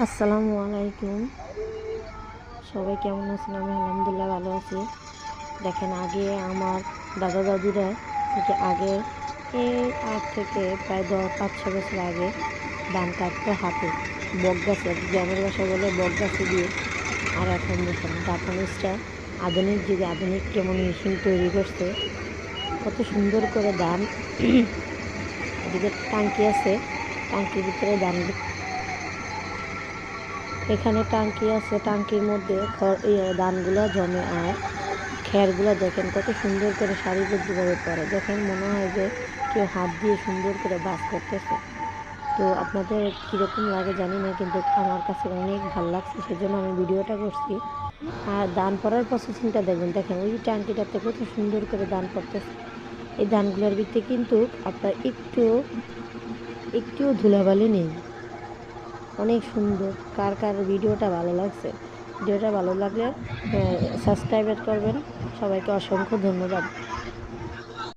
আসসালামু আলাইকুম। সবাই কেমন আছেন? আমি আলহামদুলিল্লাহ ভালো আছি। দেখেন, আগে আমার দাদা দাদিরা আগে এই আজ থেকে প্রায় 5-6 বছর আগে ধান কাটতো হাতে, বক গাছে, গ্রামের ভাষায় বলে বক গাছে দিয়ে। আর এখন দেখেন জাপানিজরা আধুনিক যুগে আধুনিক কেমন মেশিন তৈরি করছে, কত সুন্দর করে ধান এদিকে টাঙ্কি আছে, টাঙ্কির ভিতরে ধান, এখানে টাঙ্কি আছে, টাঙ্কির মধ্যে ধানগুলো জমে। আর খেরগুলো দেখেন কত সুন্দর করে সারিবদ্ধভাবে পড়ে, দেখেন মনে হয় যে কেউ হাত দিয়ে সুন্দর করে বাস করতেছে। তো আপনাদের কীরকম লাগে জানি না, কিন্তু আমার কাছে অনেক ভালো লাগছে, সেজন্য আমি ভিডিওটা করছি। আর ধান পড়ার প্রসেসিংটা দেখবেন, দেখেন ওই টাঙ্কিটাতে কত সুন্দর করে ধান পড়তেছে। এই ধানগুলোর ভিতরে কিন্তু আপনার একটুও ধুলাবালি নেই, অনেক সুন্দর। কার কার ভিডিওটা ভালো লাগছে, ভিডিওটা ভালো লাগলে সাবস্ক্রাইব করবেন। সবাইকে অসংখ্য ধন্যবাদ।